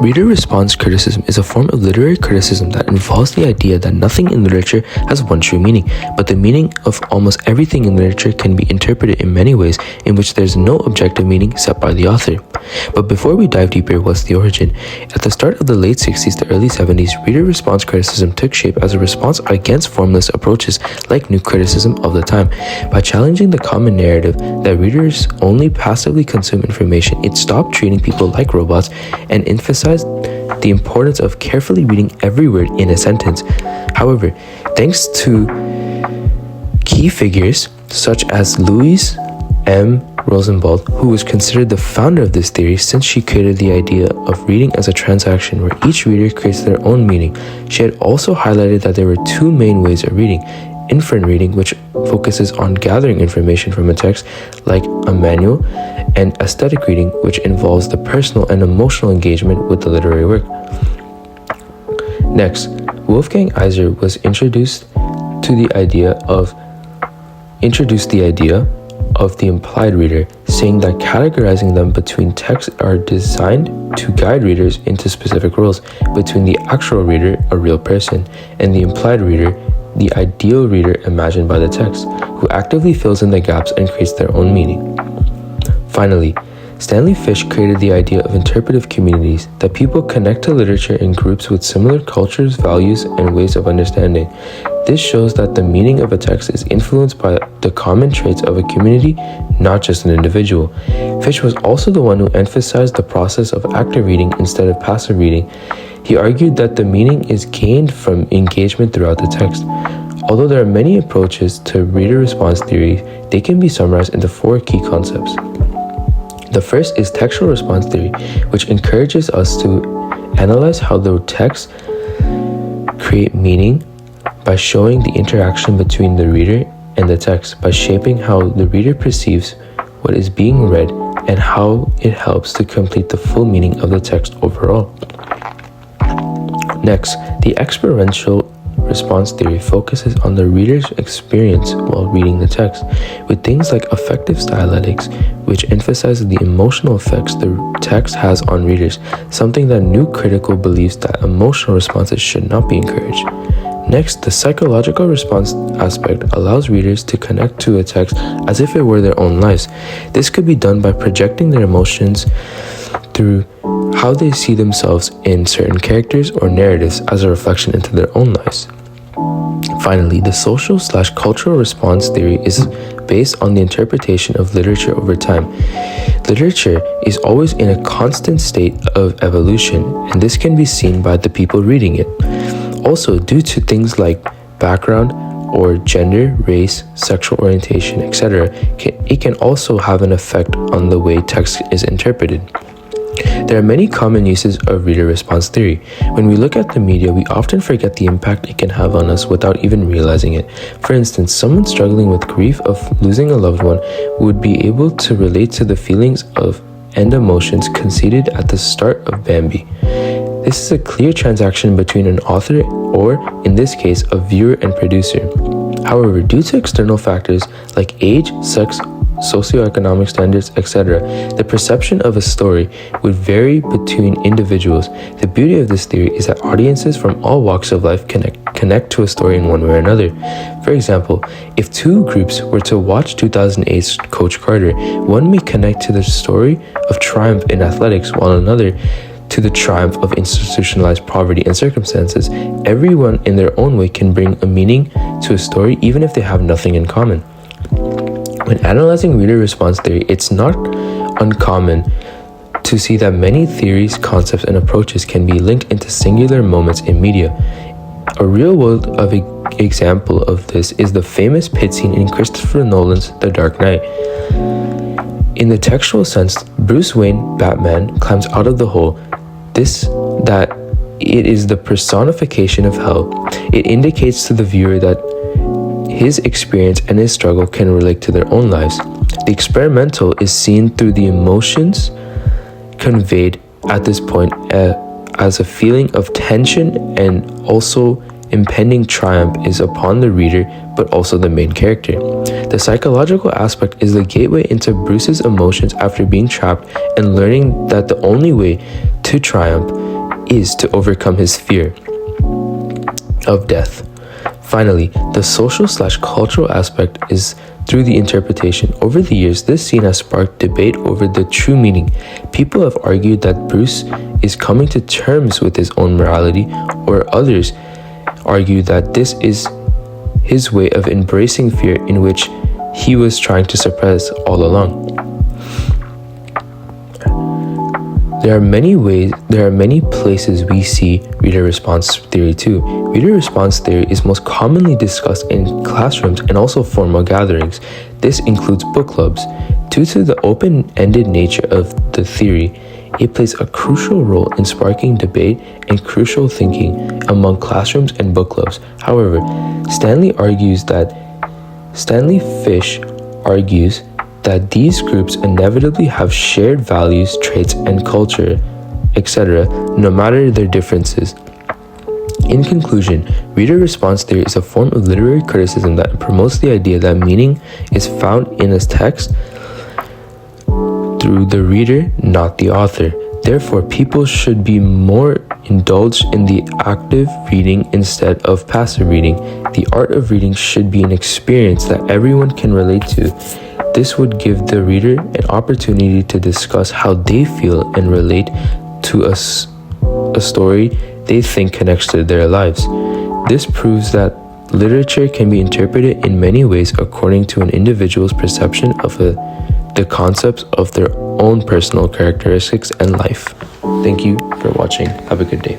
Reader response criticism is a form of literary criticism that involves the idea that nothing in literature has one true meaning, but the meaning of almost everything in literature can be interpreted in many ways in which there is no objective meaning set by the author. But before we dive deeper, what's the origin? At the start of the late 60s to early 70s, reader response criticism took shape as a response against formless approaches like new criticism of the time. By challenging the common narrative that readers only passively consume information, it stopped treating people like robots and emphasized the importance of carefully reading every word in a sentence. However, thanks to key figures such as Louise M. Rosenwald, who was considered the founder of this theory since she created the idea of reading as a transaction where each reader creates their own meaning, she had also highlighted that there were two main ways of reading: inferent reading, which focuses on gathering information from a text like a manual, and aesthetic reading, which involves the personal and emotional engagement with the literary work. Next, Wolfgang Iser was introduced the idea of the implied reader, saying that categorizing them between texts are designed to guide readers into specific roles between the actual reader, a real person, and the implied reader, the ideal reader imagined by the text, who actively fills in the gaps and creates their own meaning. Finally, Stanley Fish created the idea of interpretive communities, that people connect to literature in groups with similar cultures, values, and ways of understanding. This shows that the meaning of a text is influenced by the common traits of a community, not just an individual. Fish was also the one who emphasized the process of active reading instead of passive reading. He argued that the meaning is gained from engagement throughout the text. Although there are many approaches to reader response theory, they can be summarized into four key concepts. The first is textual response theory, which encourages us to analyze how the texts create meaning by showing the interaction between the reader and the text, by shaping how the reader perceives what is being read and how it helps to complete the full meaning of the text overall. Next, the experiential response theory focuses on the reader's experience while reading the text, with things like affective styletics, which emphasizes the emotional effects the text has on readers, something that New Critical believes that emotional responses should not be encouraged. Next, the psychological response aspect allows readers to connect to a text as if it were their own lives. This could be done by projecting their emotions through how they see themselves in certain characters or narratives as a reflection into their own lives. Finally, the social/cultural response theory is based on the interpretation of literature over time. Literature is always in a constant state of evolution, and this can be seen by the people reading it. Also, due to things like background or gender, race, sexual orientation, etc., it can also have an effect on the way text is interpreted. There are many common uses of reader response theory. When we look at the media, we often forget the impact it can have on us without even realizing it. For instance, someone struggling with grief of losing a loved one would be able to relate to the feelings and emotions conceded at the start of Bambi. This is a clear transaction between an author or, in this case, a viewer and producer. However, due to external factors like age, sex, socioeconomic standards, etc., the perception of a story would vary between individuals. The beauty of this theory is that audiences from all walks of life connect to a story in one way or another. For example, if two groups were to watch 2008's Coach Carter, one may connect to the story of triumph in athletics, while another to the triumph of institutionalized poverty and circumstances. Everyone in their own way can bring a meaning to a story even if they have nothing in common. When analyzing reader response theory, it's not uncommon to see that many theories, concepts, and approaches can be linked into singular moments in media. A real-world example of this is the famous pit scene in Christopher Nolan's The Dark Knight. In the textual sense, Bruce Wayne, Batman, climbs out of the hole. That it is the personification of hell. It indicates to the viewer that his experience and his struggle can relate to their own lives. The experimental is seen through the emotions conveyed at this point as a feeling of tension, and also impending triumph is upon the reader, but also the main character. The psychological aspect is the gateway into Bruce's emotions after being trapped and learning that the only way to triumph is to overcome his fear of death. Finally, the social/cultural aspect is through the interpretation. Over the years, this scene has sparked debate over the true meaning. People have argued that Bruce is coming to terms with his own morality, or others argue that this is his way of embracing fear in which he was trying to suppress all along. There are many places we see reader response theory too. Reader response theory is most commonly discussed in classrooms and also formal gatherings. This includes book clubs. Due to the open-ended nature of the theory, it plays a crucial role in sparking debate and crucial thinking among classrooms and book clubs. However, Stanley Fish argues that these groups inevitably have shared values, traits, and culture, etc., no matter their differences. In conclusion, reader response theory is a form of literary criticism that promotes the idea that meaning is found in a text through the reader, not the author. Therefore, people should be more indulged in the active reading instead of passive reading. The art of reading should be an experience that everyone can relate to. This would give the reader an opportunity to discuss how they feel and relate to a story they think connects to their lives. This proves that literature can be interpreted in many ways according to an individual's perception of the concepts of their own personal characteristics and life. Thank you for watching. Have a good day.